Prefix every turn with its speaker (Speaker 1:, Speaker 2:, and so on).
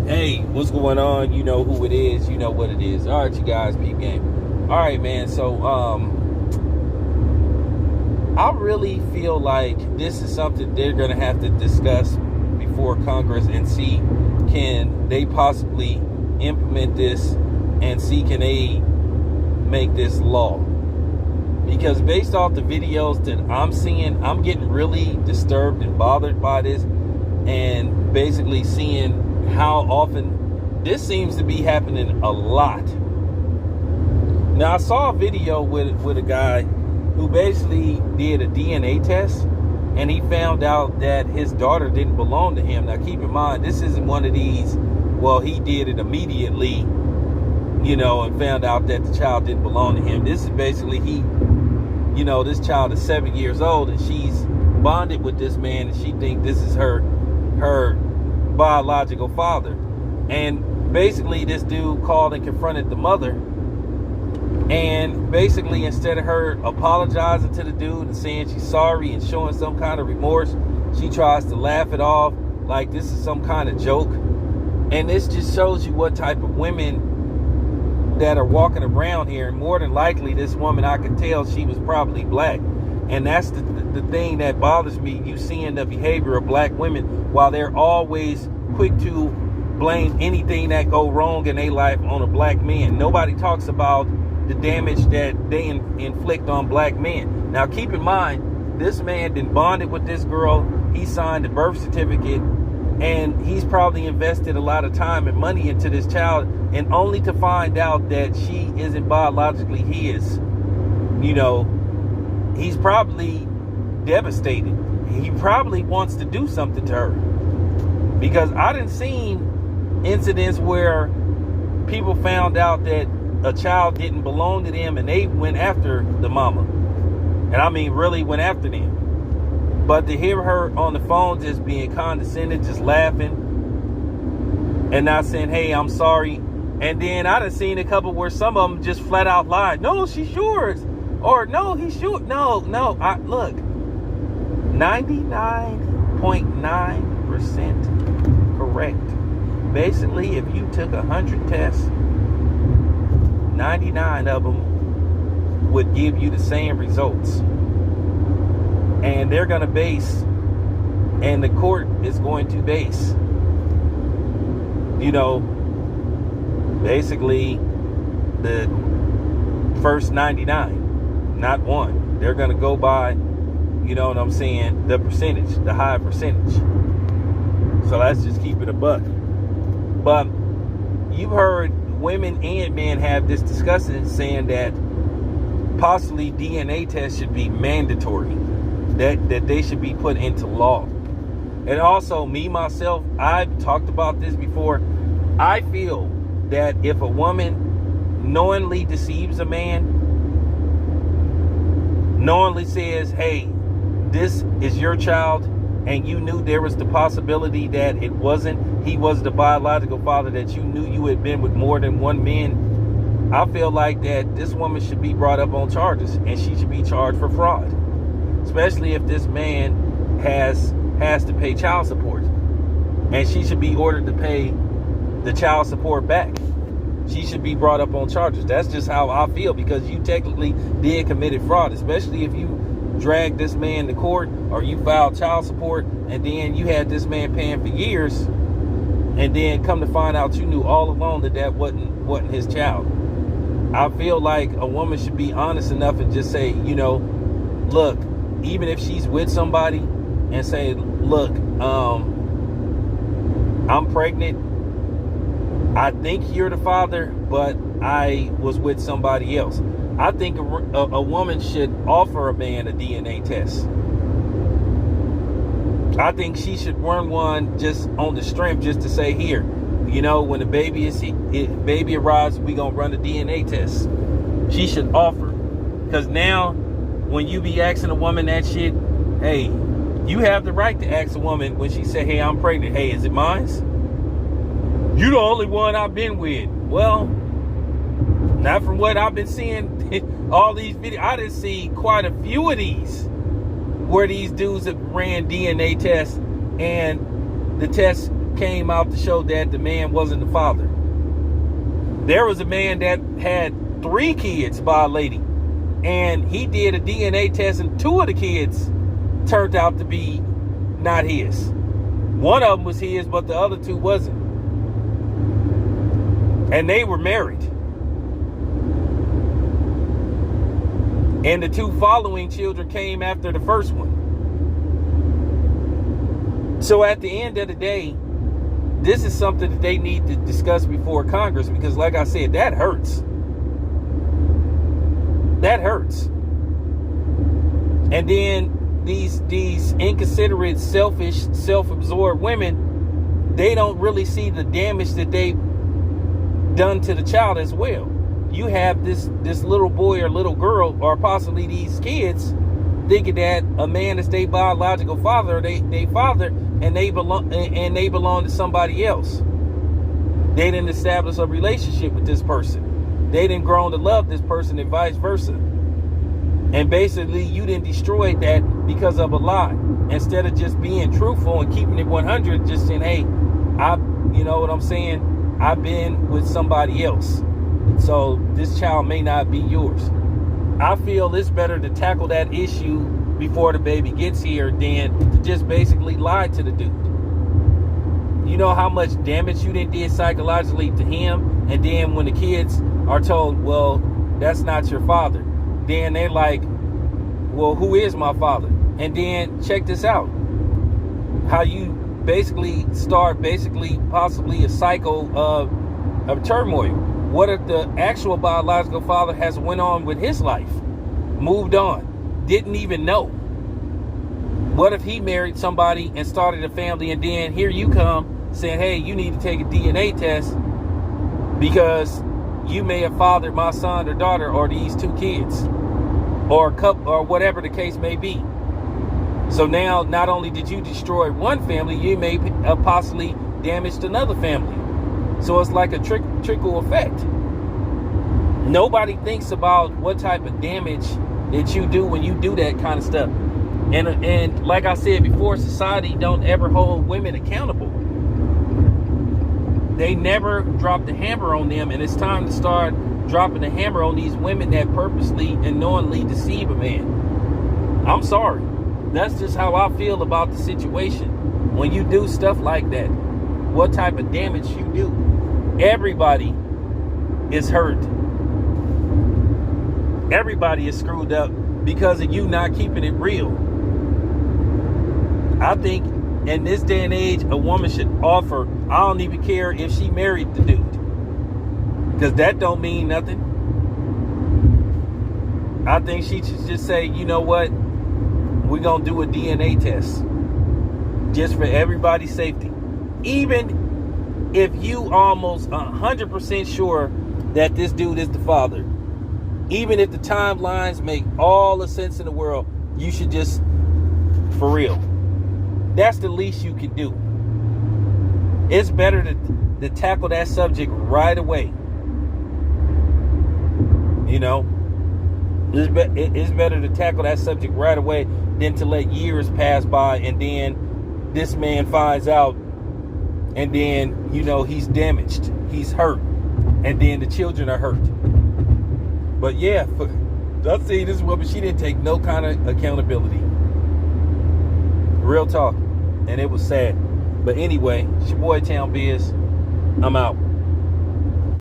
Speaker 1: Hey, what's going on? You know who it is. You know what it is. All right, you guys, peep game. All right, man. So, I really feel like this is something they're going to have to discuss before Congress and see can they possibly implement this and see can they make this law. Because based off the videos that I'm seeing, I'm getting really disturbed and bothered by this, and basically seeing how often this seems to be happening a lot. Now, I saw a video with a guy who basically did a DNA test, and he found out that his daughter didn't belong to him. Now, keep in mind, this isn't one of these, well, he did it immediately, and found out that the child didn't belong to him. This is basically this child is 7 years old, and she's bonded with this man, and she thinks this is her biological father. And basically this dude called and confronted the mother, and basically instead of her apologizing to the dude and saying she's sorry and showing some kind of remorse, she tries to laugh it off like this is some kind of joke. And this just shows you what type of women that are walking around here. And more than likely this woman, I could tell she was probably black. And that's the thing that bothers me. You seeing the behavior of black women while they're always quick to blame anything that go wrong in their life on a black man. Nobody talks about the damage that they inflict on black men. Now, keep in mind, this man been bonded with this girl. He signed the birth certificate, and he's probably invested a lot of time and money into this child, and only to find out that she isn't biologically his. He's probably devastated. He probably wants to do something to her. Because I done seen incidents where people found out that a child didn't belong to them and they went after the mama. And I mean really went after them. But to hear her on the phone just being condescending, just laughing, and not saying, hey, I'm sorry. And then I done seen a couple where some of them just flat out lied. No, she's yours. Or no, he's sure. No. Look, 99.9% correct. Basically, if you took 100 tests, 99 of them would give you the same results. And they're going to base, and the court is going to base, basically the first 99. Not one. They're going to go by, the percentage, the high percentage. So let's just keep it a buck. But you've heard women and men have this discussion saying that possibly DNA tests should be mandatory, that they should be put into law. And also, me, myself, I've talked about this before. I feel that if a woman knowingly deceives a man, knowingly says, hey, this is your child, and you knew there was the possibility that he was the biological father, that you knew you had been with more than one man, I feel like that this woman should be brought up on charges, and she should be charged for fraud. Especially if this man has to pay child support. And she should be ordered to pay the child support back. She should be brought up on charges. That's just how I feel, because you technically did committed fraud, especially if you drag this man to court or you filed child support and then you had this man paying for years, and then come to find out you knew all along that wasn't his child. I feel like a woman should be honest enough and just say, look, even if she's with somebody, and say, look, I'm pregnant. I think you're the father, but I was with somebody else. I think a woman should offer a man a DNA test. I think she should run one just on the strength, just to say, here, when the baby arrives, we gonna run a DNA test. She should offer. Because now, when you be asking a woman that shit, hey, you have the right to ask a woman when she say, hey, I'm pregnant. Hey, is it mine? You the only one I've been with. Well, not from what I've been seeing, all these videos. I done see quite a few of these where these dudes have ran DNA tests and the test came out to show that the man wasn't the father. There was a man that had 3 kids by a lady, and he did a DNA test, and 2 of the kids turned out to be not his. One of them was his, but the other 2 wasn't. And they were married. And the 2 following children came after the first one. So at the end of the day, this is something that they need to discuss before Congress, because like I said, that hurts. That hurts. And then these inconsiderate, selfish, self-absorbed women, they don't really see the damage that they've done to the child as well. You have this little boy or little girl, or possibly these kids, thinking that a man is their biological father, or they father, and they belong to somebody else. They didn't establish a relationship with this person. They didn't grow to love this person, and vice versa. And basically, you didn't destroy that because of a lie. Instead of just being truthful and keeping it 100, just saying, hey, you know what I'm saying? I've been with somebody else. So this child may not be yours. I feel it's better to tackle that issue before the baby gets here than to just basically lie to the dude. You know how much damage you did psychologically to him, and then when the kids are told, well, that's not your father, then they're like, well, who is my father? And then check this out. How you basically start possibly a cycle of turmoil. What if the actual biological father has went on with his life, moved on, didn't even know? What if he married somebody and started a family, and then here you come saying, hey, you need to take a DNA test because you may have fathered my son or daughter or these 2 kids or a couple or whatever the case may be. So now not only did you destroy one family, you may have possibly damaged another family. So it's like a trickle effect. Nobody thinks about what type of damage that you do when you do that kind of stuff. And like I said before, society don't ever hold women accountable. They never drop the hammer on them, and it's time to start dropping the hammer on these women that purposely and knowingly deceive a man. I'm sorry. That's just how I feel about the situation. When you do stuff like that, what type of damage you do. Everybody is hurt. Everybody is screwed up because of you not keeping it real. I think in this day and age, a woman should offer, I don't even care if she married the dude, because that don't mean nothing. I think she should just say, you know what, we're going to do a DNA test just for everybody's safety. Even if you almost 100% sure that this dude is the father, even if the timelines make all the sense in the world, you should just, for real, that's the least you can do. It's better to tackle that subject right away. You know, it's better to tackle that subject right away than to let years pass by, and then this man finds out, and then, you know, he's damaged, he's hurt, and then the children are hurt. But yeah, I see this woman, she didn't take no kind of accountability. Real talk. And it was sad. But anyway, it's your boy Town Biz. I'm out.